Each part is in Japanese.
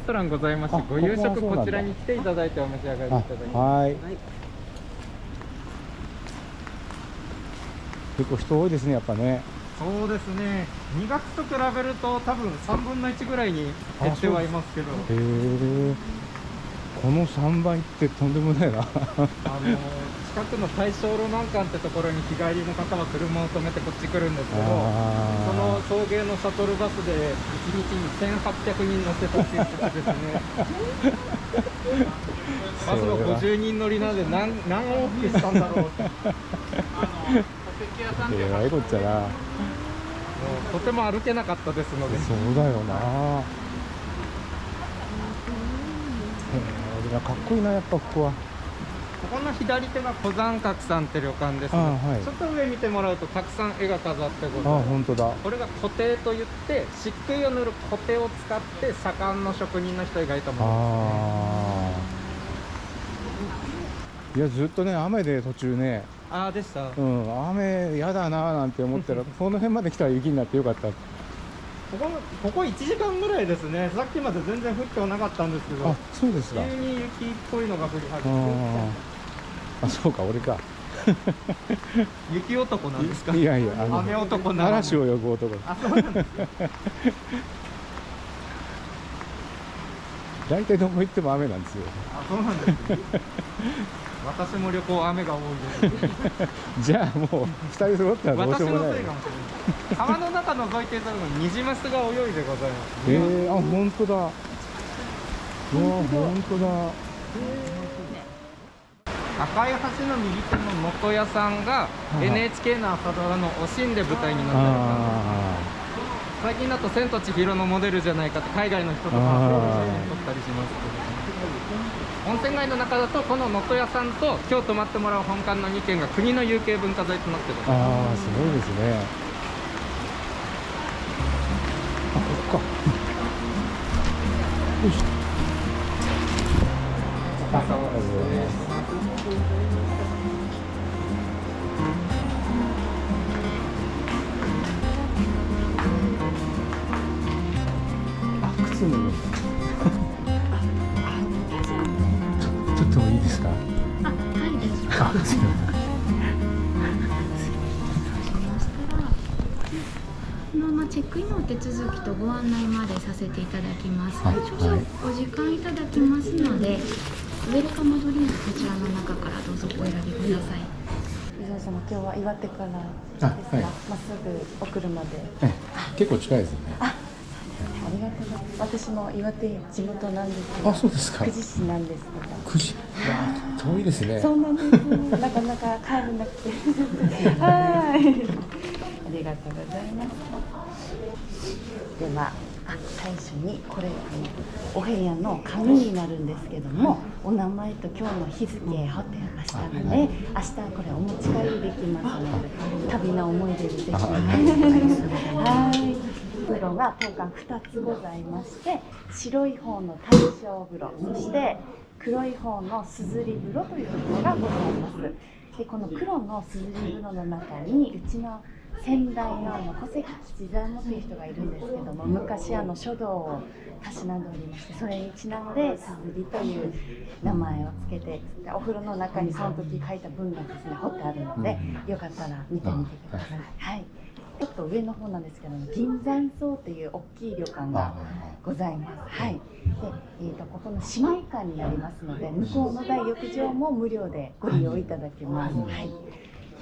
ストランございまして、ご夕食こちらに来ていただいてお召し上がりいただきます。はい。結構人多いですね、やっぱね。そうですね。2月と比べると多分3分の1ぐらいに減ってはいますけど。へえ。この3倍ってとんでもないな。近くの大正浪漫館ってところに日帰りの方は車を止めてこっち来るんですけど、その送迎のシャトルバスで1日に1800人乗せたっていうことですね。バスの50人乗りなんで何往復したんだろうって。えらいこっちゃな。とても歩けなかったですので。そうだよな。かっこいいな、やっぱここは。ここの左手が小山閣さんって旅館ですね、はい、ちょっと上見てもらうとたくさん絵が飾ってございます。本当だ。これが固定といって漆喰を塗る固定を使って左官の職人の人がいたものですね。いや、ずっとね、雨で途中ね、でした。雨やだなーなんて思ったらその辺まで来たら雪になってよかった。ここ1時間ぐらいですね。さっきまで全然降ってはなかったんですけど、そうですか。急に雪っぽいのが降り始めて。そうか、俺か。雪男なんですか。いやいや、雨男なの。嵐を呼ぶ男。そうなんです。大体どこ行っても雨なんですよ。そうなんです。私も旅行雨が多いです。じゃあもう2人揃ったらどうしようもない。私のせいかもしれない。川の中覗いていたのにニジマスが泳いでございます。本当だ。うわ、本当だ。赤い橋の右手の能登屋さんが NHK の朝ドラのおしんで舞台になってる感じ。最近だと千と千尋のモデルじゃないかって海外の人とか写真撮ったりしますけど。温泉街の中だとこの能登屋さんと今日泊まってもらう本館の2軒が国の有形文化財となっている。すごいですね。ここか。よし。靴脱ぐ。ちょっといいですか。はいです。すみません。チェックインのお手続きとご案内までさせていただきます。少々お時間いただきますので、ウェルカムドリンクこちらの中からどうぞお選びください。伊沢様、今日は岩手からですが、まっすぐお車で。結構近いですよね。ありがとうございます。私も岩手地元なんですけど。そうですか。久慈市なんですけど。久慈。遠いですね。そうなんです。なかなか帰れなくて。はい。ありがとうございます。では、最初にこれお部屋の鍵になるんですけども、お名前と今日の日付貼ってましたので、明日これお持ち帰りできますので、旅の思い出にぜひ。はい。風呂が当館2つございまして、白い方の大正風呂、そして黒い方のすずり風呂というところがございます。で、この黒のすずり風呂の中にうちの先代の小関吉左衛門という人がいるんですけども、昔書道をたしなんでおりまして、それにちなんですずりという名前をつけて、お風呂の中にその時書いた文がですね、彫ってあるので、よかったら見てみてください。はい。ちょっと上の方なんですけども、銀山荘という大きい旅館がございます。はい。で、ここの姉妹館になりますので、向こうの大浴場も無料でご利用いただけます。はい。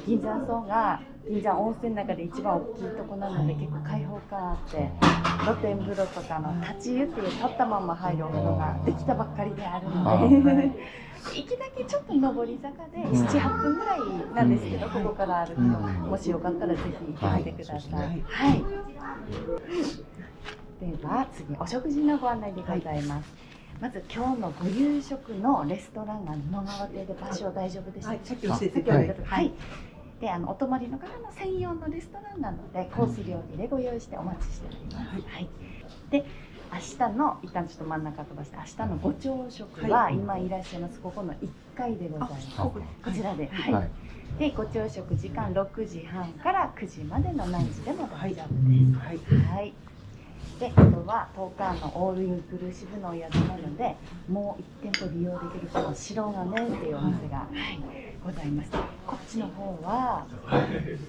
銀山荘が銀山温泉の中で一番大きいとこなので、結構開放感あって、露天風呂とか立ち湯っていう立ったまま入るお風呂ができたばっかりであるので、行きだけちょっと上り坂で 7,8 分ぐらいなんですけど、ここから歩くと、もしよかったらぜひ行ってみてください。はい。では次、お食事のご案内でございます。まず今日のご夕食のレストランが野川邸で場所大丈夫でしたか？さっき教えていただいた。はい。で、お泊まりの方の専用のレストランなので、コース料理でご用意してお待ちしております。はい。で、明日の一旦ちょっと真ん中飛ばして、明日のご朝食は今いらっしゃいますここの1階でございます。こちらで。はい。で、ご朝食時間6時半から9時までの何時でも大丈夫です。はい。でここは10日のオールインクルーシブのお宿なので、もう1店舗利用できるこの白金っていうお店が、ございます。こっちの方は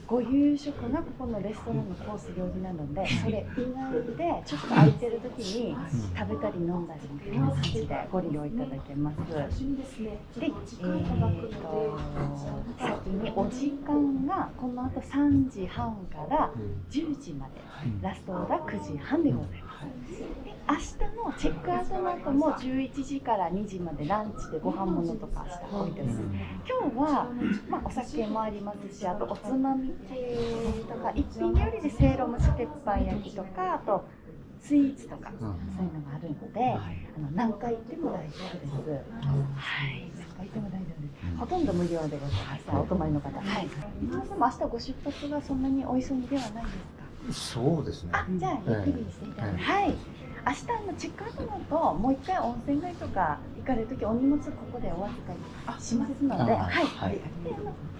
ご夕食がここのレストランのコース料理なので、それ以外でちょっと空いてる時に食べたり飲んだりみたいな感じでご利用いただけます。で、先にお時間がこの後3時半から10時まで、ラストが9時半でございます。で、明日のチェックアウトの後も11時から2時までランチでご飯物とか明日置いてます。今日は、お酒もありますし、あとおつまみ系とか一品料理でせいろ蒸し鉄板焼きとか、あとスイーツとか、そういうのがあるので、何回行っても大丈夫です。はい、何回行っても大丈夫です。ほとんど無料でございます。お泊まりの方。はい。皆さんも明日ご出発がそんなにお急ぎではないですか？そうですね。じゃあゆっくりしていただいて、はい。明日チェックアウトの後、もう一回温泉街とか行かれるとき、お荷物ここでお預かりしますので、はい。で、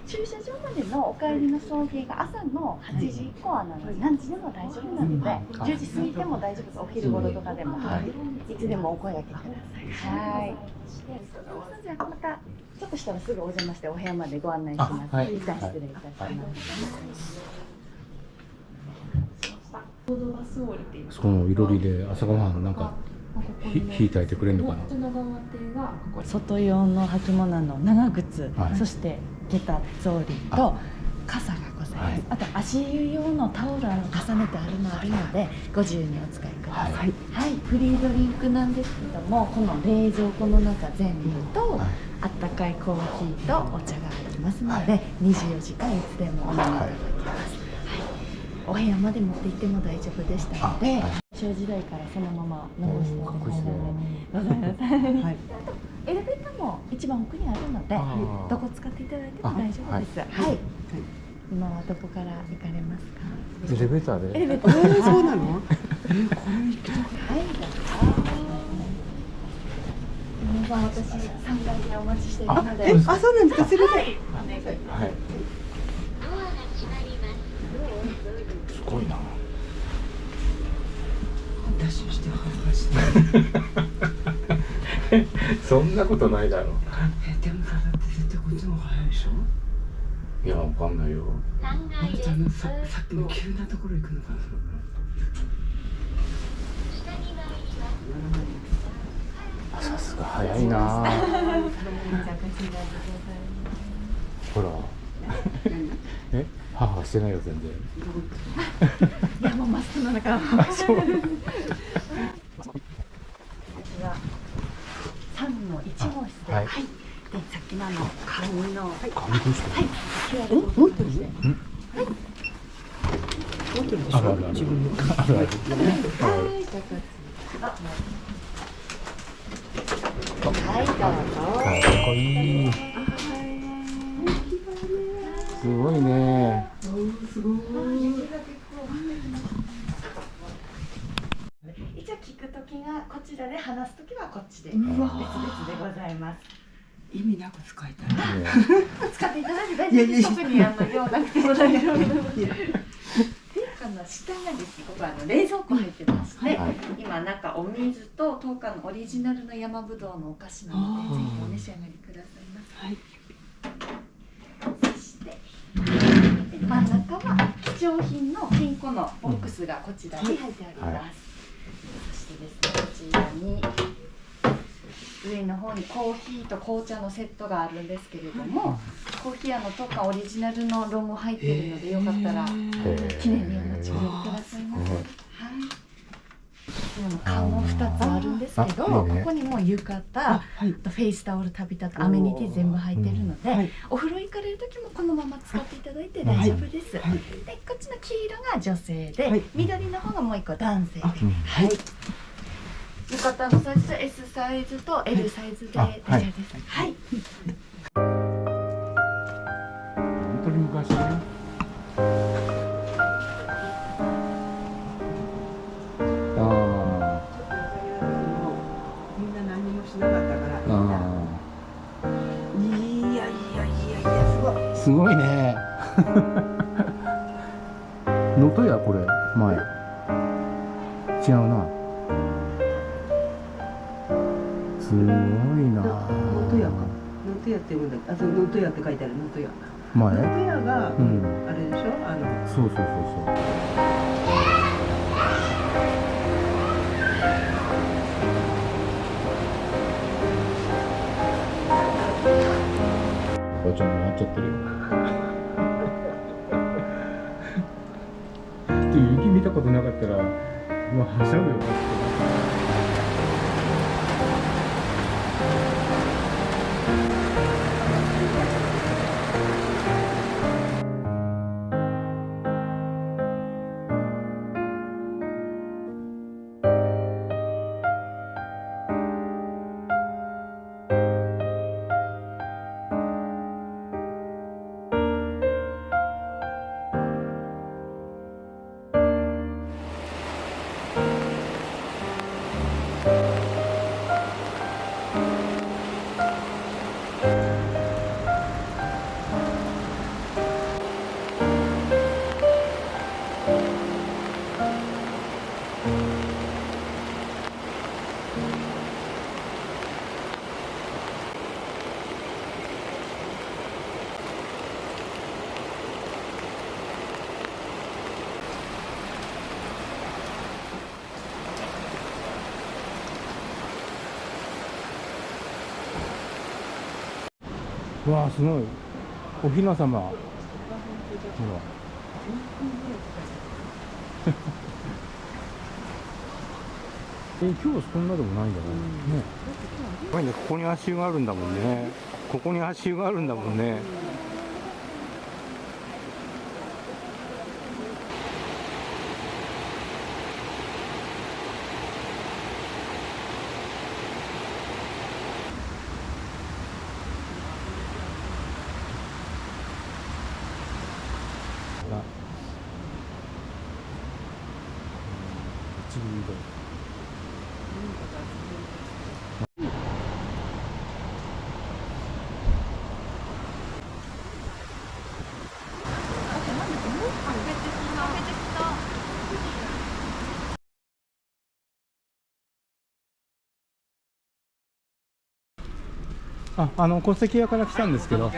駐車場までのお帰りの送迎が朝の8時以降なので、何時でも大丈夫なので、10時過ぎても大丈夫です。お昼頃とかでも、いつでもお声掛けください。はい。じゃあまたちょっとしたらすぐお邪魔してお部屋までご案内します。一旦失礼いたします。そのいろりで朝ごはんなんか火炊いてくれるのかな。外用の履物の長靴、はい、そして下駄草履と傘がございます。はい、あと足湯用のタオル重ねてあるのあるのでご自由にお使いください。はい、フリードリンクなんですけども、この冷蔵庫の中全部と、あったかいコーヒーとお茶がありますので、24時間いつでもお飲みいただけます。お部屋まで持って行っても大丈夫でしたので、小時代からそのまま残しておりますので、エレベーターも一番奥にあるので、どこ使っていただいても大丈夫です。はい。今はどこから行かれますか？エレベーターで。エレベーター。そうなの？これ行きたい。はい。皆さん、私3階でお待ちしているので。そうなんですか。すみません。はい。すごいな。ダッシュして剥がして。そんなことないだろう。でもさ、だって絶対こっちの方が早いでしょ。いや、わかんないよ。さっきの急なところ行くのかな。さすが早いな。ほら。母してないよ全然。いやもうマスクの中。そう。こちら3-1号室で、はい。でさっきの紙の紙どうして？はい。持ってる？はい。持ってるでしょ。自分の。あるある。はい、どうぞ。かっこいい。すごいね。すごい。一応聞くときがこちらで、話すときはこっちで別々でございます。意味なく使いたい。使っていただいて大丈夫です。特に用なくても大丈夫です。下がですね、ここは冷蔵庫入ってまして、今中お水と10日のオリジナルの山ぶどうのお菓子なので、ぜひお召し上がりくださいます。はい。そして真ん中は貴重品の金庫のボックスがこちらに入ってあります。そしてですね、こちらに上の方にコーヒーと紅茶のセットがあるんですけれども、コーヒー10日オリジナルのロゴ入っているので、よかったら記念にお持ち帰りくださいませ。はい。缶も2つあるんですけど、ここにも浴衣、フェイスタオル、旅立つアメニティ全部入ってるので、お風呂行かれる時もこのまま使っていただいて大丈夫です。で、こっちの黄色が女性で、緑の方がもう1個男性で。はい。浴衣のサイズと S サイズと L サイズで大丈夫です。はい。本当に昔ね。みんな何もしなかったから。いやすごい。すごいね。能登やこれ前。違うな。すごいな。能登屋か。能登屋って言うんだ。あ、そう、能登屋って書いてある能登屋。能前。登屋が、うん。あれでしょ。そうそうそうそう。おばちゃんもなっちゃってるよ。雪見たことなかったら、もうはしゃぐよ。うわあ、すごい。おひなさま。ほら。今日はそんなでもないんだね。ね。すごいね、ここに足湯があるんだもんね。ここに足湯があるんだもんね。一流だ。戸籍屋から来たんですけど。あ、こ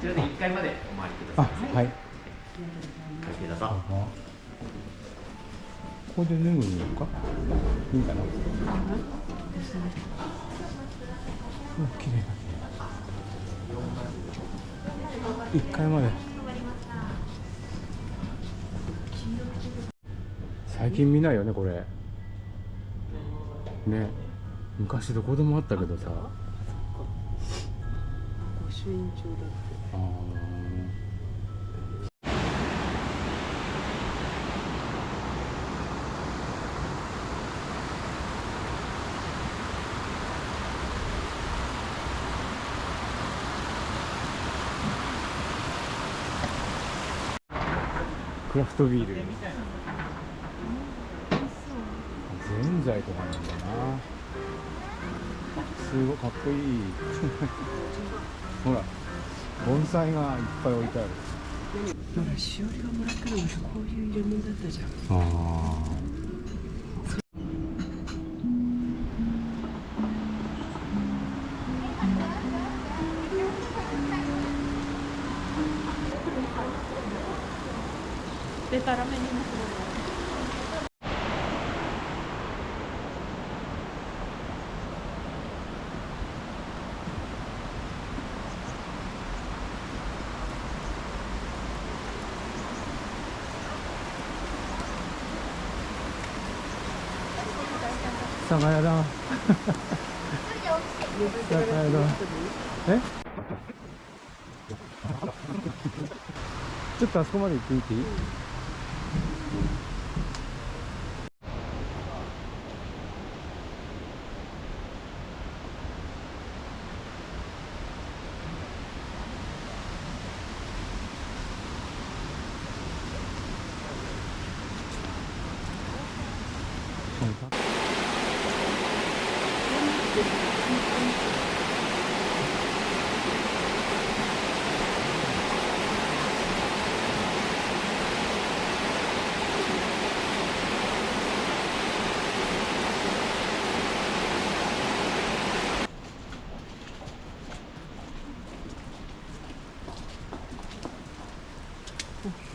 ちらで1階までお回りください。はい。どうぞ。ここで脱ぐのか。いいかな。綺麗だ。1階まで。最近見ないよね、これ。ね。昔どこでもあったけどさ。御朱印帳だって。クラフトビール。ぜんざいとかなんだな。すごいかっこいい。ほら、盆栽がいっぱい置いてある。ほら、しおりがもらったのがさ、こういう入れ物だったじゃん。ああ。でたらめにも酒屋だ。酒屋だ。え？ちょっとあそこまで行ってみていい？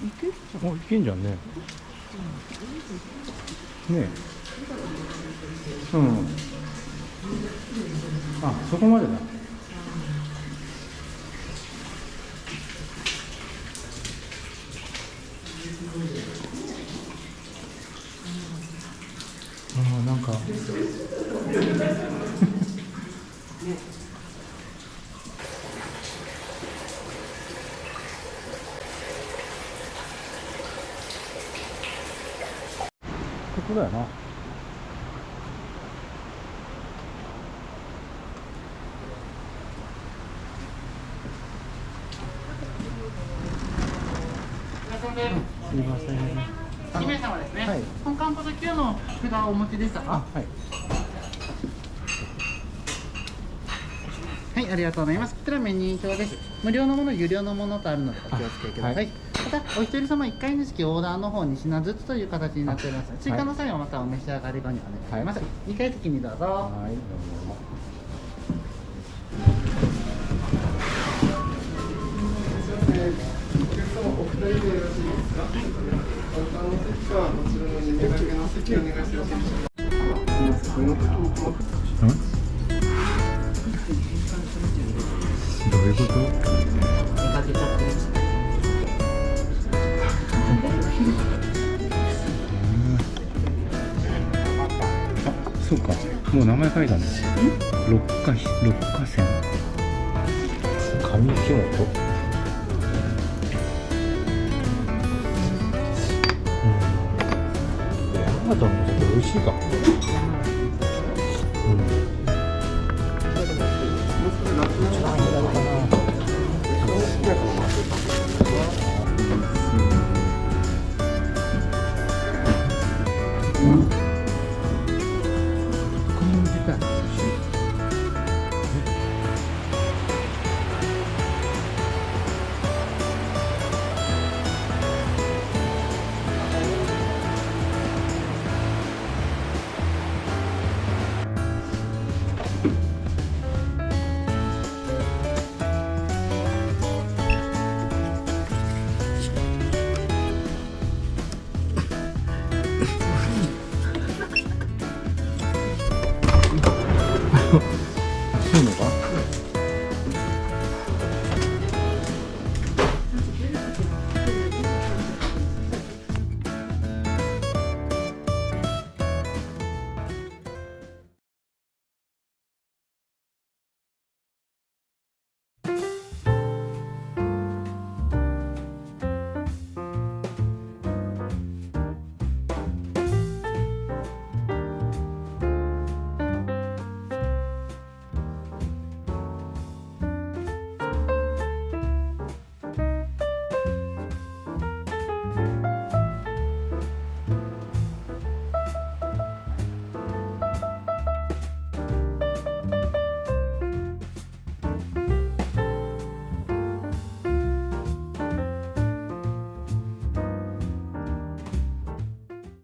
いけんじゃんね。ねえ。うん。あ、そこまでだ。なんか。ここだよな。すみません。2名様ですね。はい。本館補助級の札をお持ちでしたか。はい。はい、ありがとうございます。こちらメニュー表です。無料のもの、有料のものとあるのでお気をつけください。はいまた、お一人様1回につきオーダーの方に品ずつという形になっております。追加の際はまたお召し上がり後にお願いします。2回席にどうぞ。はい、どうも。お二人でよろしいですか。あの席か、こちらの2名だけの席お願いしてよろしいでしょうか。どういうこと？そうか、もう名前書いたんですよ。六花線。上木本。ヤマトもちょっと美味しいかも。一番左かな。